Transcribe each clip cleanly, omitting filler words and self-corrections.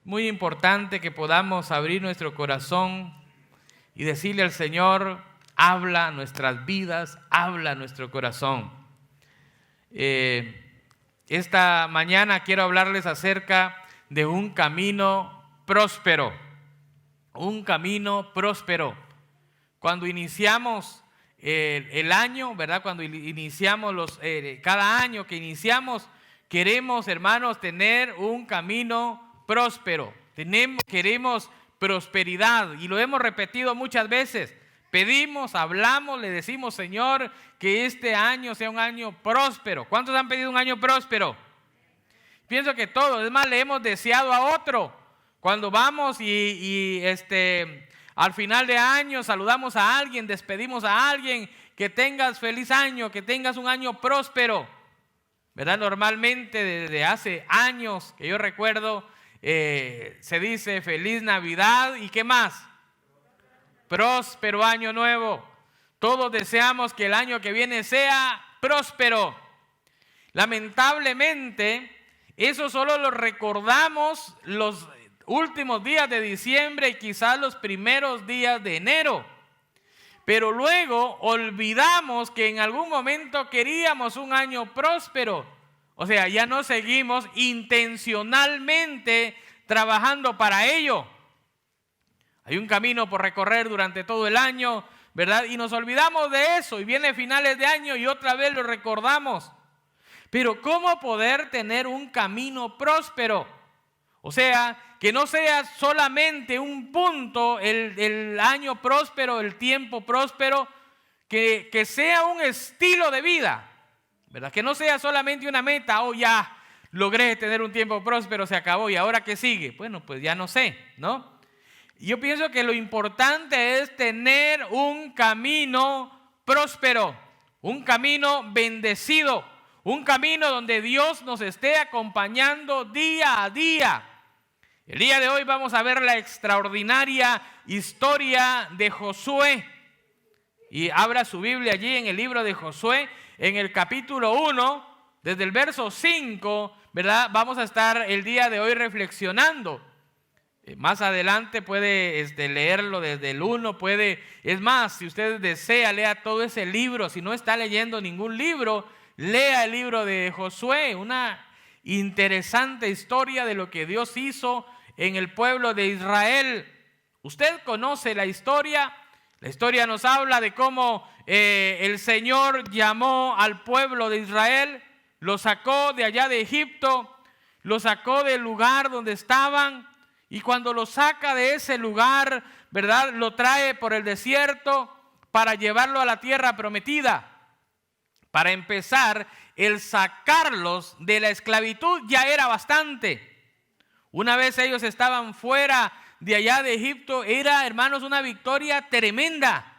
muy importante que podamos abrir nuestro corazón y decirle al Señor: habla nuestras vidas, habla nuestro corazón. Esta mañana quiero hablarles acerca de un camino próspero. Un camino próspero. Cuando iniciamos el año, ¿verdad? Cuando iniciamos cada año que iniciamos, queremos, hermanos, tener un camino próspero. Queremos prosperidad, y lo hemos repetido muchas veces. Pedimos, hablamos, le decimos: Señor, que este año sea un año próspero. ¿Cuántos han pedido un año próspero? Pienso que todos. Es más, le hemos deseado a otro. Cuando vamos al final de año saludamos a alguien, despedimos a alguien: que tengas feliz año, que tengas un año próspero, ¿verdad? Normalmente desde hace años que yo recuerdo, se dice feliz Navidad y ¿qué más? Próspero año nuevo. Todos deseamos que el año que viene sea próspero. Lamentablemente, eso solo lo recordamos los últimos días de diciembre y quizás los primeros días de enero. Pero luego olvidamos que en algún momento queríamos un año próspero. O sea, ya no seguimos intencionalmente trabajando para ello. Hay un camino por recorrer durante todo el año, ¿verdad? Y nos olvidamos de eso, y viene finales de año y otra vez lo recordamos. Pero ¿cómo poder tener un camino próspero? O sea, que no sea solamente un punto el año próspero, el tiempo próspero, que sea un estilo de vida, ¿verdad? Que no sea solamente una meta: oh, ya logré tener un tiempo próspero, se acabó, ¿y ahora qué sigue? Bueno, pues ya no sé, ¿no? Yo pienso que lo importante es tener un camino próspero, un camino bendecido, un camino donde Dios nos esté acompañando día a día. El día de hoy vamos a ver la extraordinaria historia de Josué. Y abra su Biblia allí en el libro de Josué, en el capítulo 1, desde el verso 5, ¿verdad? Vamos a estar el día de hoy reflexionando. Más adelante puede leerlo desde el 1, es más, si usted desea, lea todo ese libro. Si no está leyendo ningún libro, lea el libro de Josué, una interesante historia de lo que Dios hizo en el pueblo de Israel. Usted conoce la historia nos habla de cómo el Señor llamó al pueblo de Israel, lo sacó de allá de Egipto, lo sacó del lugar donde estaban. Y cuando lo saca de ese lugar, ¿verdad?, lo trae por el desierto para llevarlo a la tierra prometida. Para empezar, el sacarlos de la esclavitud ya era bastante. Una vez ellos estaban fuera de allá de Egipto, era, hermanos, una victoria tremenda,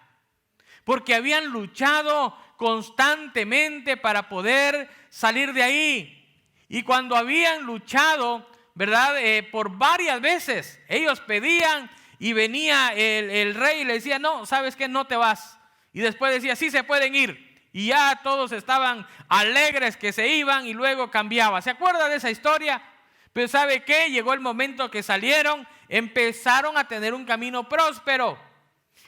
porque habían luchado constantemente para poder salir de ahí. Y cuando habían luchado, ¿verdad?, por varias veces, ellos pedían y venía el rey y le decía: no, ¿sabes qué? No te vas. Y después decía: sí, se pueden ir. Y ya todos estaban alegres que se iban y luego cambiaba. ¿Se acuerda de esa historia? Pero ¿sabe qué? Llegó el momento que salieron, empezaron a tener un camino próspero.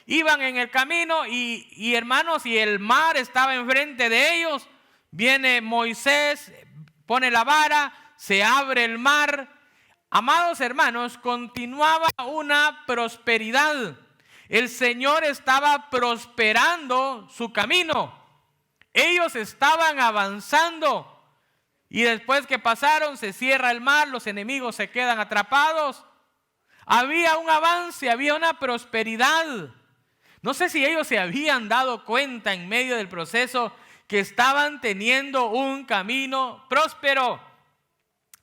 Iban en el camino y hermanos, y el mar estaba enfrente de ellos. Viene Moisés, pone la vara, se abre el mar. Amados hermanos, continuaba una prosperidad. El Señor estaba prosperando su camino. Ellos estaban avanzando. Y después que pasaron, se cierra el mar, los enemigos se quedan atrapados. Había un avance, había una prosperidad. No sé si ellos se habían dado cuenta en medio del proceso que estaban teniendo un camino próspero.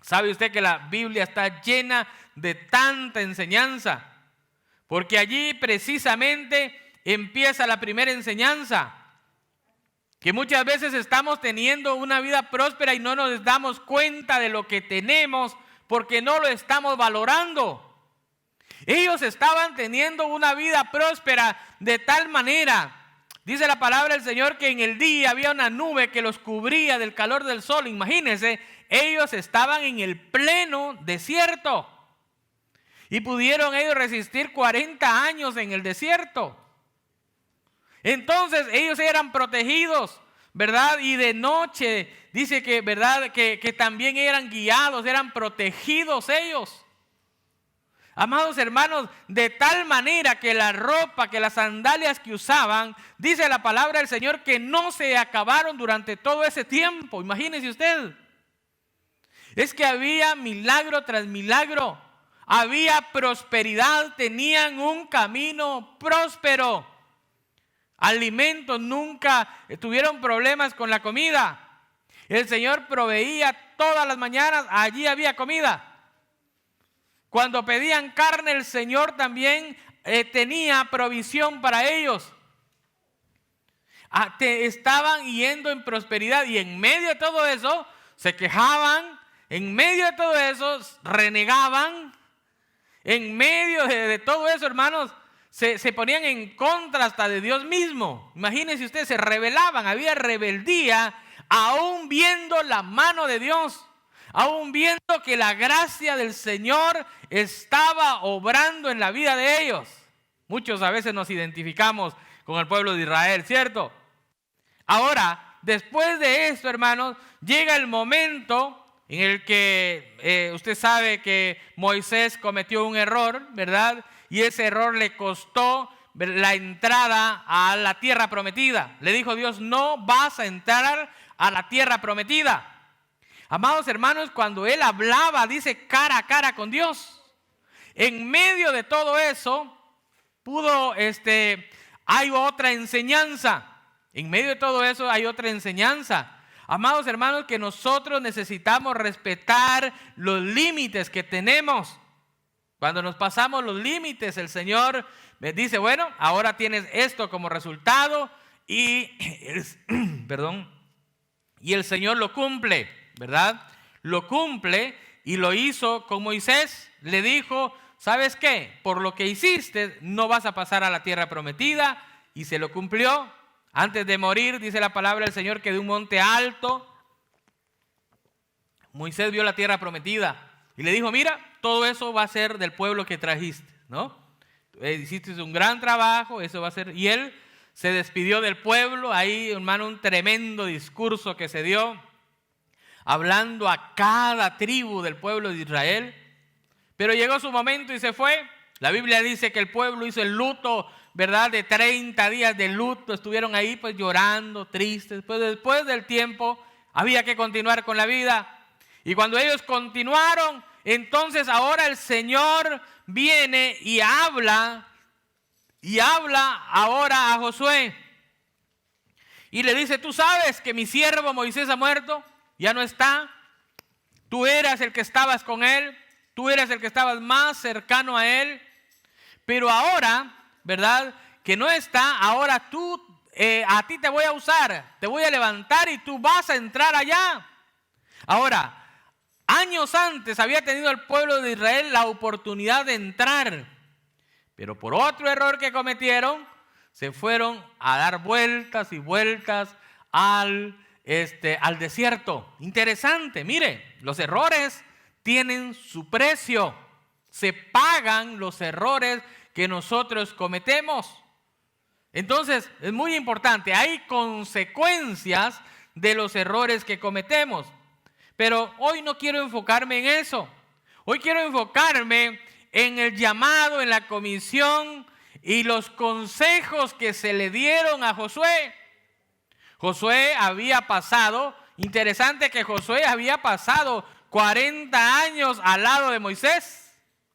¿Sabe usted que la Biblia está llena de tanta enseñanza? Porque allí precisamente empieza la primera enseñanza. Que muchas veces estamos teniendo una vida próspera y no nos damos cuenta de lo que tenemos porque no lo estamos valorando. Ellos estaban teniendo una vida próspera de tal manera. Dice la palabra del Señor que en el día había una nube que los cubría del calor del sol. Imagínense, ellos estaban en el pleno desierto. Y pudieron ellos resistir 40 años en el desierto. Entonces ellos eran protegidos, ¿verdad? Y de noche dice que, ¿verdad? Que también eran guiados, eran protegidos ellos. Amados hermanos, de tal manera que la ropa, que las sandalias que usaban, dice la palabra del Señor que no se acabaron durante todo ese tiempo. Imagínese usted. Es que había milagro tras milagro. Había prosperidad, tenían un camino próspero. Alimentos, nunca tuvieron problemas con la comida. El Señor proveía todas las mañanas, allí había comida. Cuando pedían carne, el Señor también tenía provisión para ellos. Estaban yendo en prosperidad y en medio de todo eso se quejaban, en medio de todo eso renegaban, en medio de todo eso, hermanos, se ponían en contra hasta de Dios mismo. Imagínense ustedes, se rebelaban, había rebeldía, aún viendo la mano de Dios. Aún viendo que la gracia del Señor estaba obrando en la vida de ellos. Muchos a veces nos identificamos con el pueblo de Israel, ¿cierto? Ahora, después de esto, hermanos, llega el momento en el que usted sabe que Moisés cometió un error, ¿verdad? Y ese error le costó la entrada a la tierra prometida. Le dijo Dios, no vas a entrar a la tierra prometida. Amados hermanos, cuando él hablaba, dice cara a cara con Dios. En medio de todo eso, hay otra enseñanza. En medio de todo eso hay otra enseñanza. Amados hermanos, que nosotros necesitamos respetar los límites que tenemos. Cuando nos pasamos los límites, el Señor me dice, bueno, ahora tienes esto como resultado y el Señor lo cumple. ¿Verdad? Lo cumple y lo hizo con Moisés. Le dijo, ¿sabes qué? Por lo que hiciste no vas a pasar a la tierra prometida, y se lo cumplió. Antes de morir, dice la palabra del Señor, que de un monte alto Moisés vio la tierra prometida y le dijo, mira, todo eso va a ser del pueblo que trajiste, ¿no? Hiciste un gran trabajo, eso va a ser. Y él se despidió del pueblo. Ahí, hermano, un tremendo discurso que se dio, hablando a cada tribu del pueblo de Israel. Pero llegó su momento y se fue. La Biblia dice que el pueblo hizo el luto, ¿verdad? De 30 días de luto. Estuvieron ahí pues llorando, tristes. Pues después del tiempo había que continuar con la vida. Y cuando ellos continuaron, entonces ahora el Señor viene y habla ahora a Josué. Y le dice, tú sabes que mi siervo Moisés ha muerto. Ya no está. Tú eras el que estabas con él. Tú eras el que estabas más cercano a él. Pero ahora, ¿verdad? Que no está. Ahora a ti te voy a usar. Te voy a levantar y tú vas a entrar allá. Ahora, años antes había tenido el pueblo de Israel la oportunidad de entrar. Pero por otro error que cometieron, se fueron a dar vueltas y vueltas al desierto. Interesante, mire, los errores tienen su precio. Se pagan los errores que nosotros cometemos. Entonces, es muy importante, hay consecuencias de los errores que cometemos. Pero hoy no quiero enfocarme en eso. Hoy quiero enfocarme en el llamado, en la comisión y los consejos que se le dieron a Josué. Josué había pasado, interesante que Josué había pasado 40 años al lado de Moisés.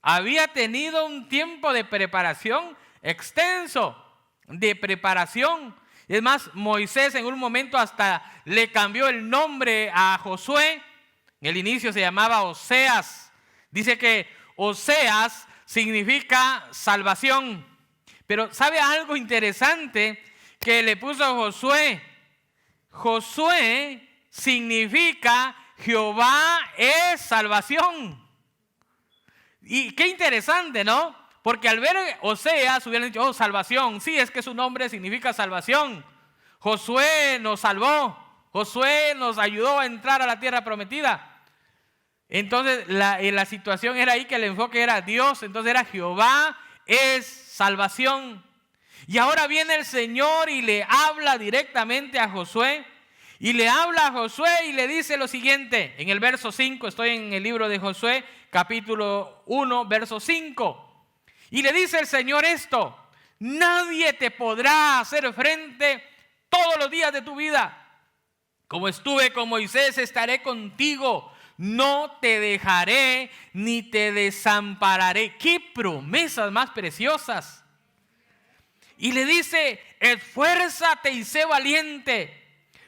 Había tenido un tiempo de preparación extenso, de preparación. Es más, Moisés en un momento hasta le cambió el nombre a Josué. En el inicio se llamaba Oseas. Dice que Oseas significa salvación. Pero ¿sabe algo interesante que le puso a Josué? Josué significa Jehová es salvación. Y qué interesante, ¿no? Porque al ver Oseas hubieran dicho, oh, salvación. Sí, es que su nombre significa salvación. Josué nos salvó. Josué nos ayudó a entrar a la tierra prometida. Entonces la situación era ahí que el enfoque era Dios, entonces era Jehová es salvación. Y ahora viene el Señor y le habla directamente a Josué. Y le habla a Josué y le dice lo siguiente, en el verso 5, estoy en el libro de Josué, capítulo 1, verso 5. Y le dice el Señor esto: nadie te podrá hacer frente todos los días de tu vida. Como estuve con Moisés, estaré contigo. No te dejaré ni te desampararé. ¡Qué promesas más preciosas! Y le dice: esfuérzate y sé valiente,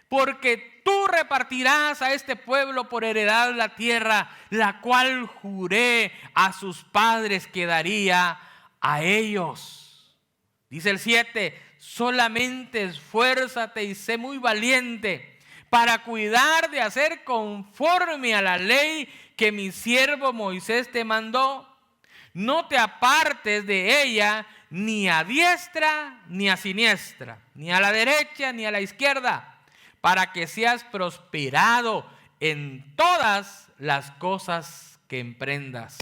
porque tú repartirás a este pueblo por heredad la tierra, la cual juré a sus padres que daría a ellos. Dice el 7, solamente esfuérzate y sé muy valiente para cuidar de hacer conforme a la ley que mi siervo Moisés te mandó. No te apartes de ella ni a diestra ni a siniestra, ni a la derecha ni a la izquierda, para que seas prosperado en todas las cosas que emprendas.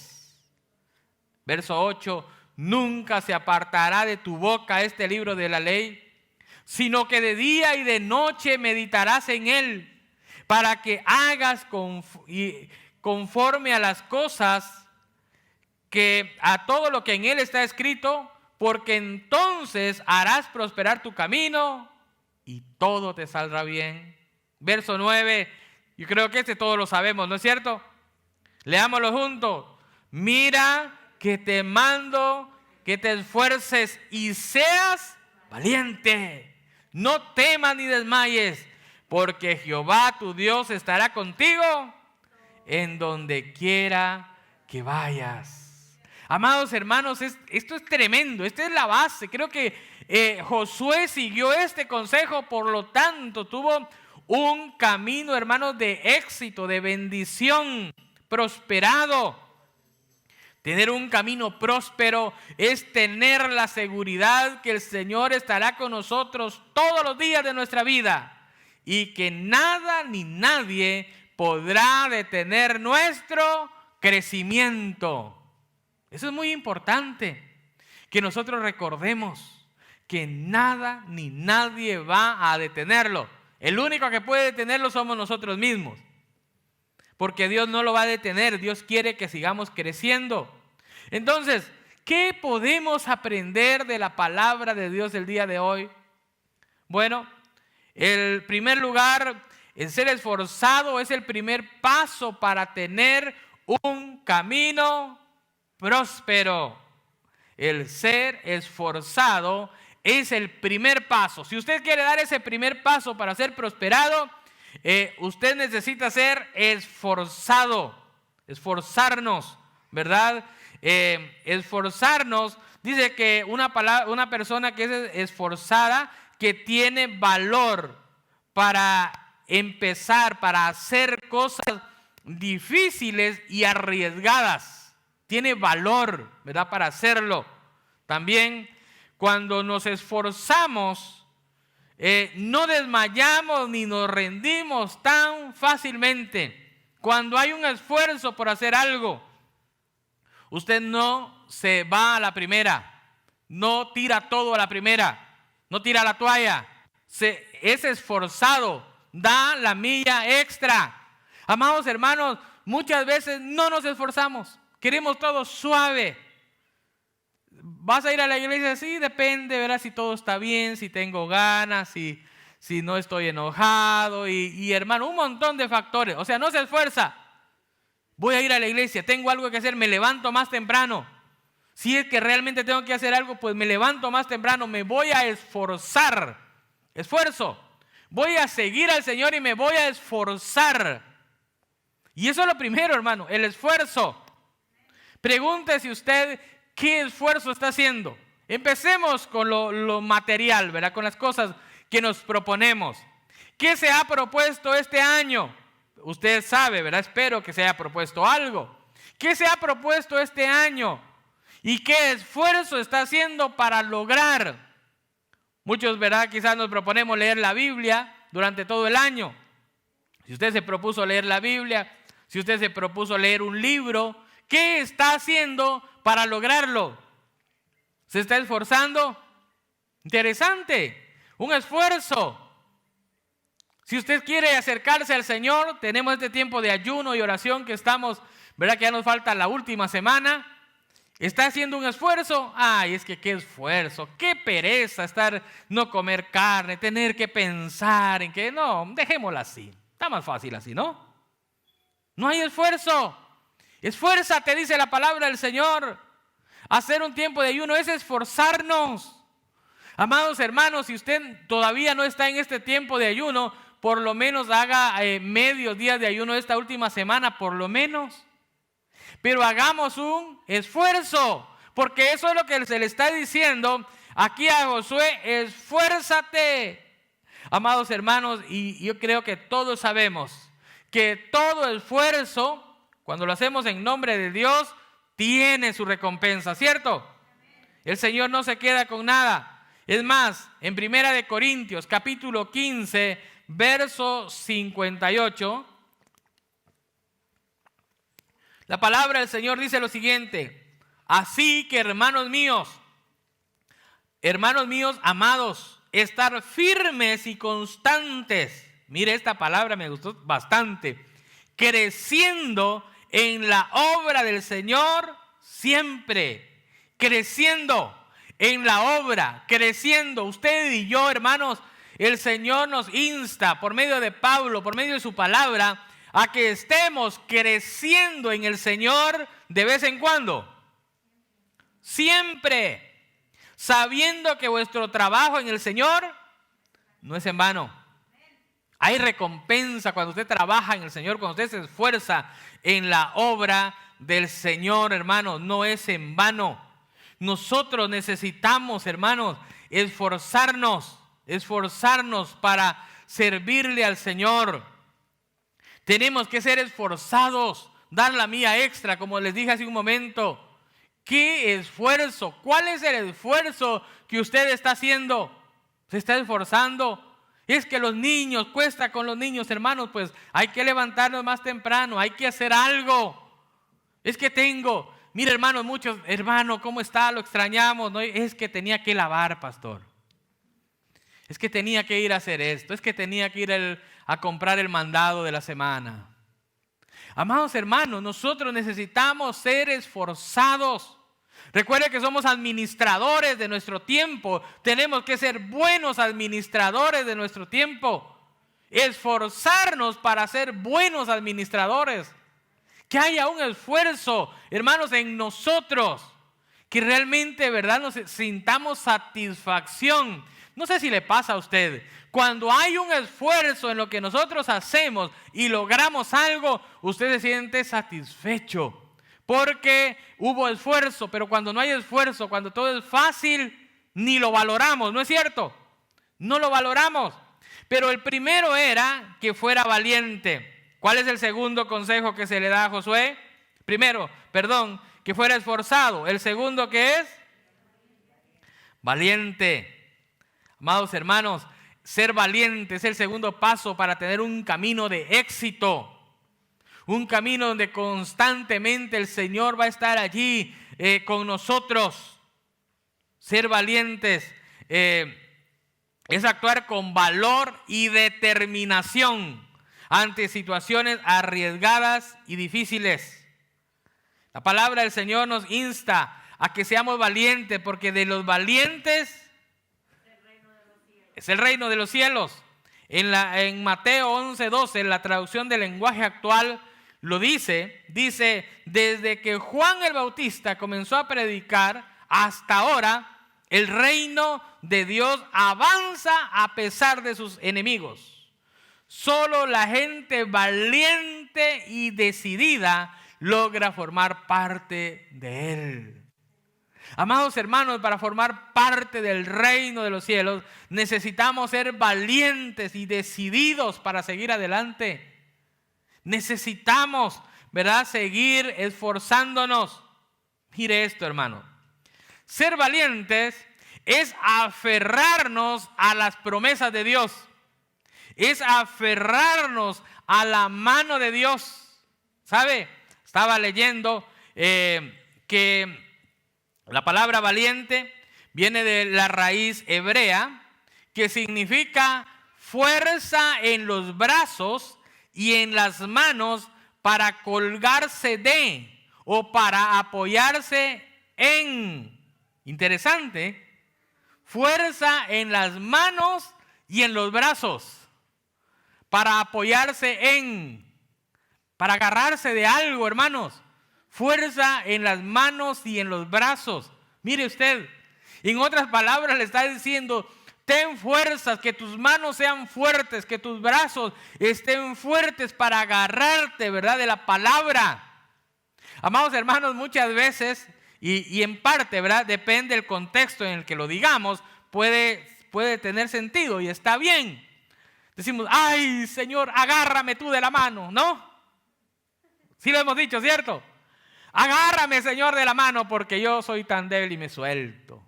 Verso 8, nunca se apartará de tu boca este libro de la ley, sino que de día y de noche meditarás en él, para que hagas conforme a las cosas que a todo lo que en él está escrito, porque entonces harás prosperar tu camino y todo te saldrá bien. Verso 9, yo creo que todos lo sabemos, ¿no es cierto? Leámoslo juntos. Mira que te mando que te esfuerces y seas valiente. No temas ni desmayes, porque Jehová tu Dios estará contigo en donde quiera que vayas. Amados hermanos, esto es tremendo, esta es la base. Creo que Josué siguió este consejo, por lo tanto tuvo un camino, hermanos, de éxito, de bendición, prosperado. Tener un camino próspero es tener la seguridad que el Señor estará con nosotros todos los días de nuestra vida y que nada ni nadie podrá detener nuestro crecimiento. Eso es muy importante, que nosotros recordemos que nada ni nadie va a detenerlo. El único que puede detenerlo somos nosotros mismos, porque Dios no lo va a detener. Dios quiere que sigamos creciendo. Entonces, ¿qué podemos aprender de la palabra de Dios el día de hoy? Bueno, en primer lugar, el ser esforzado es el primer paso para tener un camino próspero. El ser esforzado es el primer paso. Si usted quiere dar ese primer paso para ser prosperado, usted necesita ser esforzado, esforzarnos, ¿verdad? Esforzarnos, dice que una persona que es esforzada, que tiene valor para empezar, para hacer cosas difíciles y arriesgadas. Tiene valor, ¿verdad?, para hacerlo. También cuando nos esforzamos, no desmayamos ni nos rendimos tan fácilmente. Cuando hay un esfuerzo por hacer algo, usted no se va a la primera, no tira todo a la primera, no tira la toalla, es esforzado, da la milla extra. Amados hermanos, muchas veces no nos esforzamos, queremos todo suave. ¿Vas a ir a la iglesia? Sí, depende, verás si todo está bien, si tengo ganas, si no estoy enojado y hermano, un montón de factores. O sea, no se esfuerza. Voy a ir a la iglesia, tengo algo que hacer, me levanto más temprano. Si es que realmente tengo que hacer algo, pues me levanto más temprano, me voy a esforzar. Esfuerzo. Voy a seguir al Señor y me voy a esforzar. Y eso es lo primero, hermano, el esfuerzo. Pregúntese usted qué esfuerzo está haciendo. Empecemos con lo material, ¿verdad? Con las cosas que nos proponemos. ¿Qué se ha propuesto este año? Usted sabe, ¿verdad? Espero que se haya propuesto algo. ¿Qué se ha propuesto este año? ¿Y qué esfuerzo está haciendo para lograr? Muchos, ¿verdad? Quizás nos proponemos leer la Biblia durante todo el año. Si usted se propuso leer la Biblia, Si usted se propuso leer un libro, ¿qué está haciendo para lograrlo? ¿Se está esforzando? Interesante, un esfuerzo. Si usted quiere acercarse al Señor, tenemos este tiempo de ayuno y oración que estamos, ¿verdad? Que ya nos falta la última semana. ¿Está haciendo un esfuerzo? Ay, es que qué esfuerzo, qué pereza estar, no comer carne, tener que pensar en que no, dejémosla así. Está más fácil así, ¿no? No hay esfuerzo. Esfuérzate, dice la palabra del Señor. Hacer un tiempo de ayuno es esforzarnos. Amados hermanos, si usted todavía no está en este tiempo de ayuno, por lo menos haga medio día de ayuno esta última semana, por lo menos. Pero hagamos un esfuerzo, porque eso es lo que se le está diciendo aquí a Josué: esfuérzate. Amados hermanos, y yo creo que todos sabemos que todo esfuerzo, cuando lo hacemos en nombre de Dios, tiene su recompensa, ¿cierto? El Señor no se queda con nada. Es más, en 1 Corintios capítulo 15, verso 58, la palabra del Señor dice lo siguiente: así que hermanos míos amados, estar firmes y constantes. Mire, esta palabra me gustó bastante. Creciendo en la obra del Señor siempre. Creciendo en la obra, creciendo. Usted y yo, hermanos, el Señor nos insta por medio de Pablo, por medio de su palabra, a que estemos creciendo en el Señor de vez en cuando. Siempre. Sabiendo que vuestro trabajo en el Señor no es en vano. Hay recompensa cuando usted trabaja en el Señor, cuando usted se esfuerza en la obra del Señor, hermanos, no es en vano. Nosotros necesitamos, hermanos, esforzarnos para servirle al Señor. Tenemos que ser esforzados, dar la mía extra, como les dije hace un momento. ¿Qué esfuerzo? ¿Cuál es el esfuerzo que usted está haciendo? ¿Se está esforzando? Es que los niños, cuesta con los niños, hermanos, pues hay que levantarnos más temprano, hay que hacer algo. Es que mire hermano, muchos, hermano, ¿cómo está? Lo extrañamos, ¿no? Es que tenía que lavar, pastor. Es que tenía que ir a hacer esto, es que tenía que ir a comprar el mandado de la semana. Amados hermanos, nosotros necesitamos ser esforzados. Recuerde que somos administradores de nuestro tiempo. Tenemos que ser buenos administradores de nuestro tiempo. Esforzarnos para ser buenos administradores. Que haya un esfuerzo, hermanos, en nosotros. Que realmente, ¿verdad?, nos sintamos satisfacción. No sé si le pasa a usted. Cuando hay un esfuerzo en lo que nosotros hacemos y logramos algo, usted se siente satisfecho porque hubo esfuerzo. Pero cuando no hay esfuerzo, cuando todo es fácil, ni lo valoramos, ¿no es cierto? No lo valoramos. Pero el primero era que fuera valiente. ¿Cuál es el segundo consejo que se le da a Josué? Primero, que fuera esforzado. El segundo, ¿qué es? Valiente. Amados hermanos, ser valiente es el segundo paso para tener un camino de éxito. Un camino donde constantemente el Señor va a estar allí con nosotros. Ser valientes es actuar con valor y determinación ante situaciones arriesgadas y difíciles. La palabra del Señor nos insta a que seamos valientes, porque de los valientes es el reino de los cielos. En Mateo 11:12, en la traducción del lenguaje actual, lo dice, desde que Juan el Bautista comenzó a predicar hasta ahora, el reino de Dios avanza a pesar de sus enemigos. Solo la gente valiente y decidida logra formar parte de él. Amados hermanos, para formar parte del reino de los cielos necesitamos ser valientes y decididos para seguir adelante. Necesitamos, ¿verdad?, seguir esforzándonos. Mire esto, hermano. Ser valientes es aferrarnos a las promesas de Dios. Es aferrarnos a la mano de Dios. ¿Sabe? Estaba leyendo que la palabra valiente viene de la raíz hebrea que significa fuerza en los brazos y en las manos para colgarse de o para apoyarse en. Interesante. Fuerza en las manos y en los brazos para apoyarse en, para agarrarse de algo, hermanos. Fuerza en las manos y en los brazos. Mire usted, en otras palabras le está diciendo: ten fuerzas, que tus manos sean fuertes, que tus brazos estén fuertes para agarrarte, ¿verdad?, de la palabra. Amados hermanos, muchas veces, y en parte, ¿verdad?, depende del contexto en el que lo digamos, puede tener sentido y está bien. Decimos: ay, Señor, agárrame tú de la mano, ¿no? Sí lo hemos dicho, ¿cierto? Agárrame, Señor, de la mano, porque yo soy tan débil y me suelto.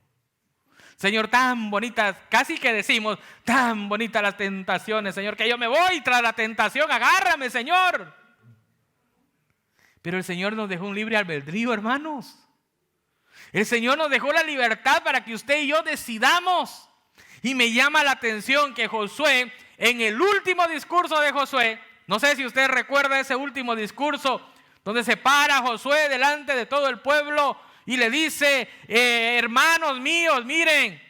Señor, tan bonitas, casi que decimos, tan bonitas las tentaciones, Señor, que yo me voy tras la tentación, agárrame, Señor. Pero el Señor nos dejó un libre albedrío, hermanos. El Señor nos dejó la libertad para que usted y yo decidamos. Y me llama la atención que Josué, en el último discurso de Josué, no sé si usted recuerda ese último discurso, donde se para Josué delante de todo el pueblo y le dice: hermanos míos, miren,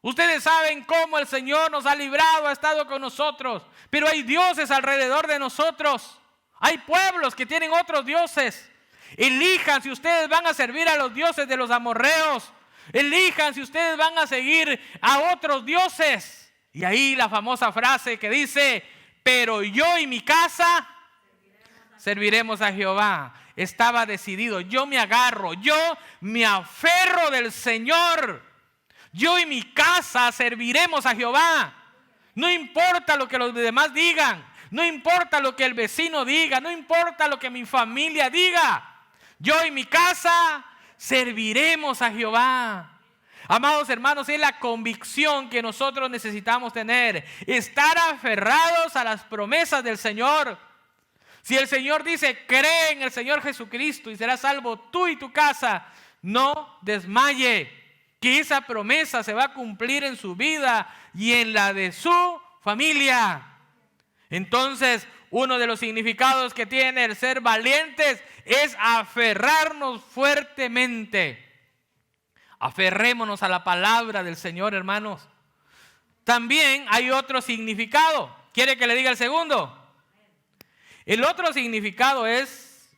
ustedes saben cómo el Señor nos ha librado, ha estado con nosotros, pero hay dioses alrededor de nosotros, hay pueblos que tienen otros dioses. Elijan si ustedes van a servir a los dioses de los amorreos, elijan si ustedes van a seguir a otros dioses. Y ahí la famosa frase que dice: pero yo y mi casa serviremos a Jehová. Estaba decidido: yo me agarro, yo me aferro del Señor. Yo y mi casa serviremos a Jehová. No importa lo que los demás digan, no importa lo que el vecino diga, no importa lo que mi familia diga. Yo y mi casa serviremos a Jehová. Amados hermanos, es la convicción que nosotros necesitamos tener. Estar aferrados a las promesas del Señor. Si el Señor dice: cree en el Señor Jesucristo y serás salvo tú y tu casa, no desmaye, que esa promesa se va a cumplir en su vida y en la de su familia. Entonces, uno de los significados que tiene el ser valientes es aferrarnos fuertemente. Aferrémonos a la palabra del Señor, hermanos. También hay otro significado. ¿Quiere que le diga el segundo? El otro significado es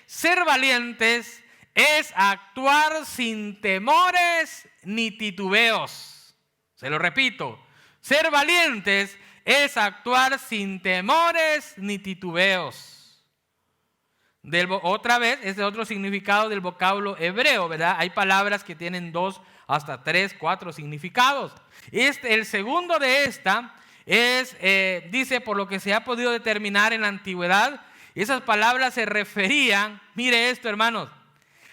ser valientes, es actuar sin temores ni titubeos. Se lo repito, ser valientes es actuar sin temores ni titubeos. Otra vez, este es otro significado del vocablo hebreo, ¿verdad? Hay palabras que tienen 2 hasta 3, 4 significados. El segundo de esta dice: por lo que se ha podido determinar en la antigüedad. Esas palabras se referían, mire esto, hermanos,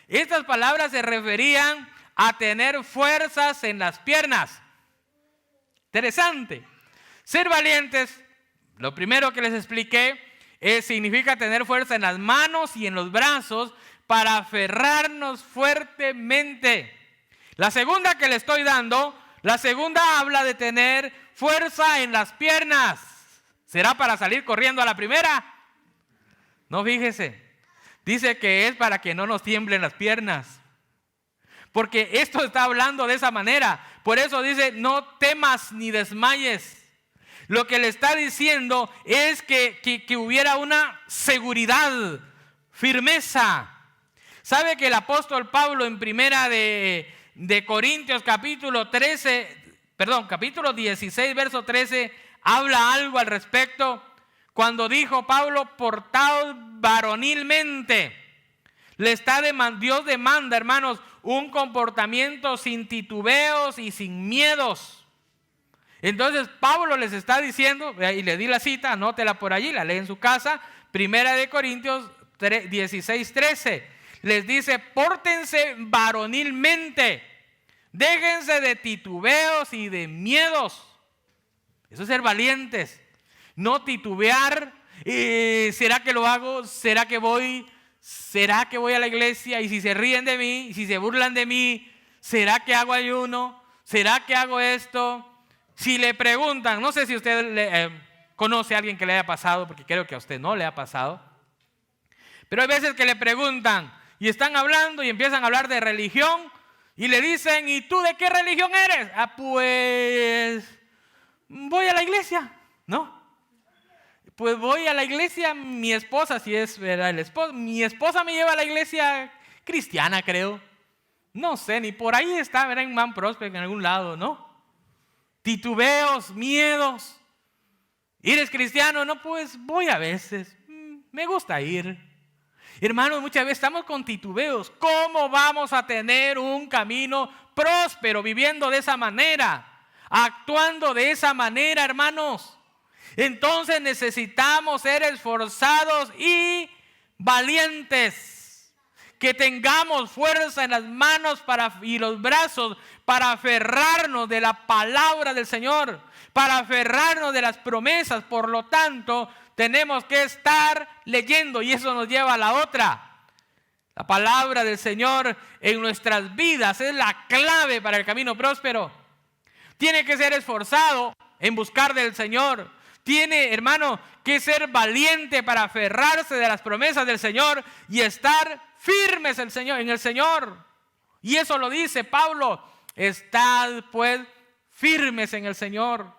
estas palabras se referían a tener fuerzas en las piernas. Interesante. Ser valientes, lo primero que les expliqué, significa tener fuerza en las manos y en los brazos para aferrarnos fuertemente. La segunda que le estoy dando, la segunda habla de tener fuerza en las piernas. ¿Será para salir corriendo a la primera? No, fíjese. Dice que es para que no nos tiemblen las piernas. Porque esto está hablando de esa manera. Por eso dice: no temas ni desmayes. Lo que le está diciendo es que hubiera una seguridad, firmeza. ¿Sabe que el apóstol Pablo en primera de Corintios capítulo 16, verso 13, habla algo al respecto? Cuando dijo Pablo: portaos varonilmente. Dios demanda, hermanos, un comportamiento sin titubeos y sin miedos. Entonces Pablo les está diciendo, y le di la cita, anótela por allí, la lee en su casa, primera de Corintios 16, 13. Les dice: pórtense varonilmente, déjense de titubeos y de miedos. Eso es ser valientes. No titubear, ¿Será que lo hago? ¿Será que voy? ¿Será que voy a la iglesia? Y si se ríen de mí, y si se burlan de mí, ¿será que hago ayuno? ¿Será que hago esto? Si le preguntan, no sé si usted conoce a alguien que le haya pasado, porque creo que a usted no le ha pasado, pero hay veces que le preguntan y están hablando y empiezan a hablar de religión y le dicen, ¿y tú de qué religión eres? Pues voy a la iglesia, ¿no? Pues voy a la iglesia, mi esposa, si es verdad el esposo, mi esposa me lleva a la iglesia cristiana, creo. No sé, ni por ahí está, ¿verdad? En Man Prospect, en algún lado, ¿no? Titubeos, miedos. ¿Eres cristiano? No, pues voy a veces. Me gusta ir. Hermanos, muchas veces estamos con titubeos. ¿Cómo vamos a tener un camino próspero viviendo de esa manera? Actuando de esa manera, hermanos. Entonces necesitamos ser esforzados y valientes. Que tengamos fuerza en las manos y los brazos para aferrarnos de la palabra del Señor, para aferrarnos de las promesas. Por lo tanto, tenemos que estar leyendo, y eso nos lleva a la otra. La palabra del Señor en nuestras vidas es la clave para el camino próspero. Tiene que ser esforzado en buscar del Señor. Tiene, hermano, que ser valiente para aferrarse de las promesas del Señor y estar firmes en el Señor. Y eso lo dice Pablo. Estad pues firmes en el Señor.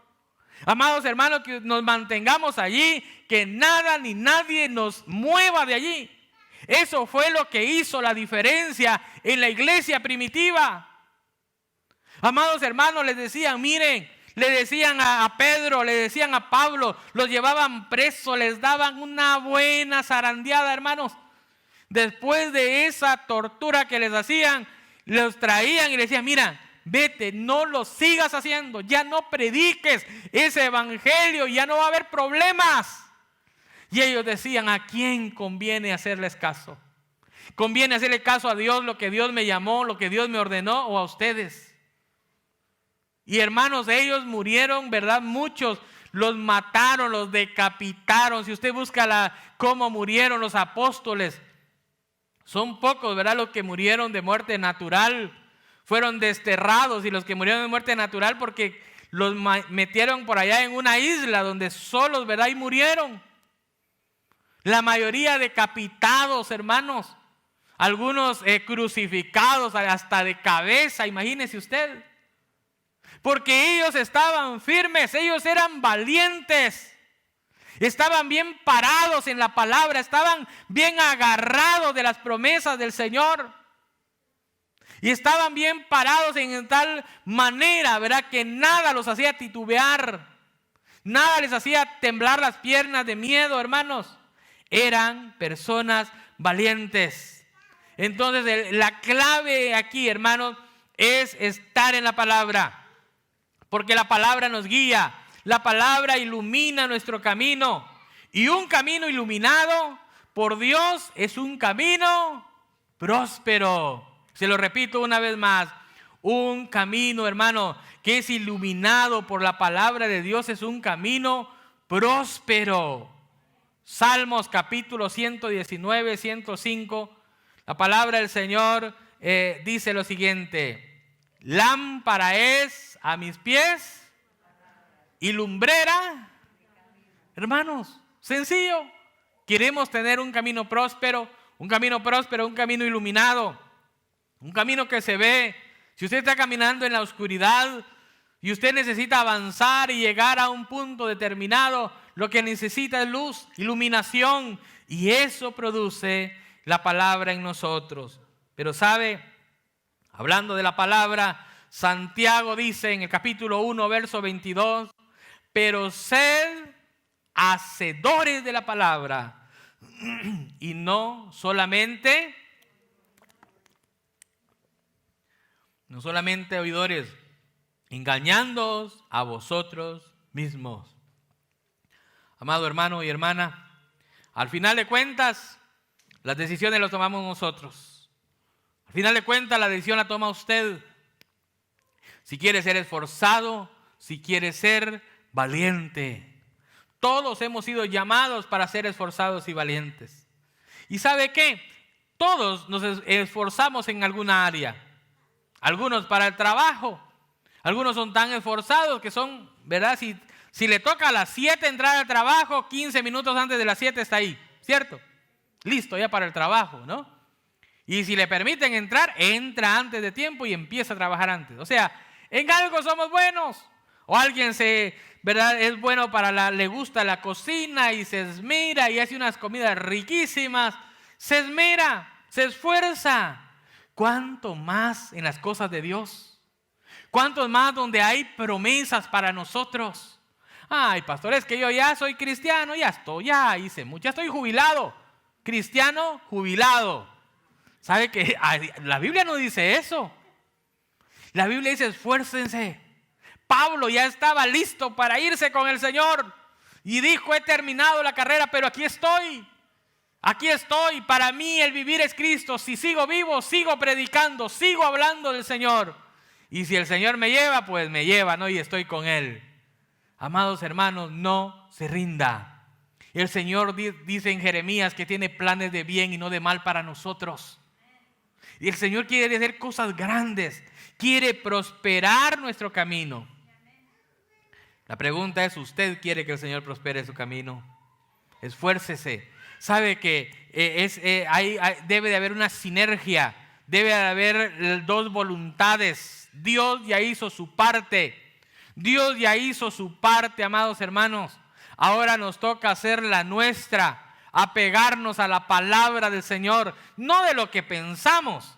Amados hermanos, que nos mantengamos allí, que nada ni nadie nos mueva de allí. Eso fue lo que hizo la diferencia en la iglesia primitiva. Amados hermanos, les decían, miren, le decían a Pedro, le decían a Pablo, los llevaban presos, les daban una buena zarandeada, hermanos. Después de esa tortura que les hacían, los traían y les decían, mira, vete, no lo sigas haciendo, ya no prediques ese evangelio, ya no va a haber problemas. Y ellos decían, ¿a quién conviene hacerles caso? ¿Conviene hacerle caso a Dios, lo que Dios me llamó, lo que Dios me ordenó, o a ustedes? Y hermanos, ellos murieron, ¿verdad? Muchos los mataron, los decapitaron. Si usted busca cómo murieron los apóstoles, son pocos, ¿verdad? Los que murieron de muerte natural. Fueron desterrados, y los que murieron de muerte natural porque los metieron por allá en una isla donde solos, ¿verdad? Y murieron. La mayoría decapitados, hermanos. Algunos crucificados hasta de cabeza, imagínese usted. Porque ellos estaban firmes, ellos eran valientes. Estaban bien parados en la palabra, estaban bien agarrados de las promesas del Señor. Y estaban bien parados en tal manera, ¿verdad? Que nada los hacía titubear. Nada les hacía temblar las piernas de miedo, hermanos. Eran personas valientes. Entonces, la clave aquí, hermanos, es estar en la palabra. Porque la palabra nos guía. La palabra ilumina nuestro camino. Y un camino iluminado por Dios es un camino próspero. Se lo repito una vez más. Un camino, hermano, que es iluminado por la palabra de Dios es un camino próspero. Salmos capítulo 119, 105. La palabra del Señor dice lo siguiente. Lámpara es a mis pies y lumbrera. Hermanos, sencillo. Queremos tener un camino próspero, un camino iluminado. Un camino que se ve. Si usted está caminando en la oscuridad y usted necesita avanzar y llegar a un punto determinado, lo que necesita es luz, iluminación, y eso produce la palabra en nosotros. Pero sabe, hablando de la palabra, Santiago dice en el capítulo 1, verso 22, pero sed hacedores de la palabra y no solamente oidores, engañándoos a vosotros mismos. Amado hermano y hermana, al final de cuentas, las decisiones las tomamos nosotros. Al final de cuentas, la decisión la toma usted. Si quiere ser esforzado, si quiere ser valiente. Todos hemos sido llamados para ser esforzados y valientes. ¿Y sabe qué? Todos nos esforzamos en alguna área. Algunos para el trabajo. Algunos son tan esforzados que son, ¿verdad? Si le toca a las 7 entrar al trabajo, 15 minutos antes de las 7 está ahí, ¿cierto? Listo ya para el trabajo, ¿no? Y si le permiten entrar, entra antes de tiempo y empieza a trabajar antes. O sea, en algo somos buenos. O alguien ¿verdad? Es bueno le gusta la cocina y se esmera y hace unas comidas riquísimas. Se esmera, se esfuerza. ¿Cuánto más en las cosas de Dios? ¿Cuánto más donde hay promesas para nosotros? Ay, pastor, es que yo ya soy cristiano, ya hice mucho, ya estoy jubilado. Cristiano jubilado. ¿Sabe que la Biblia no dice eso? La Biblia dice esfuércense. Pablo ya estaba listo para irse con el Señor y dijo, he terminado la carrera, pero aquí estoy. Aquí estoy. Para mí el vivir es Cristo. Si sigo vivo, sigo predicando, sigo hablando del Señor. Y si el Señor me lleva, pues me lleva, ¿no? Y estoy con Él. Amados hermanos, no se rinda. El Señor dice en Jeremías que tiene planes de bien y no de mal para nosotros. Y el Señor quiere hacer cosas grandes. Quiere prosperar nuestro camino. La pregunta es, ¿usted quiere que el Señor prospere su camino? Esfuércese. Sabe que debe de haber una sinergia. Debe de haber dos voluntades. Dios ya hizo su parte. Dios ya hizo su parte, amados hermanos. Ahora nos toca hacer la nuestra. Apegarnos a la palabra del Señor. No de lo que pensamos.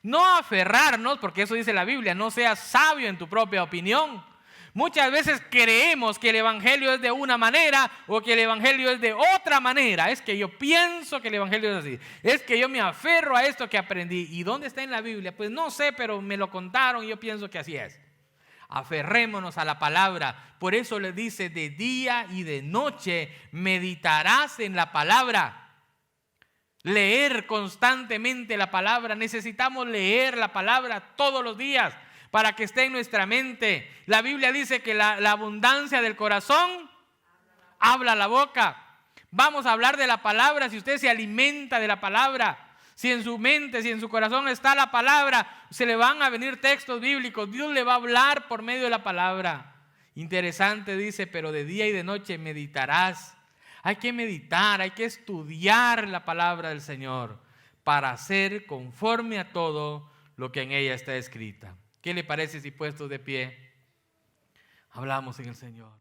No aferrarnos, porque eso dice la Biblia, no seas sabio en tu propia opinión. Muchas veces creemos que el evangelio es de una manera o que el evangelio es de otra manera. Es que yo pienso que el evangelio es así. Es que yo me aferro a esto que aprendí. ¿Y dónde está en la Biblia? Pues no sé, pero me lo contaron y yo pienso que así es. Aferrémonos a la palabra. Por eso le dice, de día y de noche meditarás en la palabra. Leer constantemente la palabra. Necesitamos leer la palabra todos los días para que esté en nuestra mente. La Biblia dice que la abundancia del corazón habla la boca. Vamos a hablar de la palabra. Si usted se alimenta de la palabra, si en su mente, si en su corazón está la palabra, se le van a venir textos bíblicos. Dios le va a hablar por medio de la palabra. Interesante, dice, pero de día y de noche meditarás. Hay que meditar, hay que estudiar la palabra del Señor para hacer conforme a todo lo que en ella está escrita. ¿Qué le parece si puestos de pie hablamos en el Señor?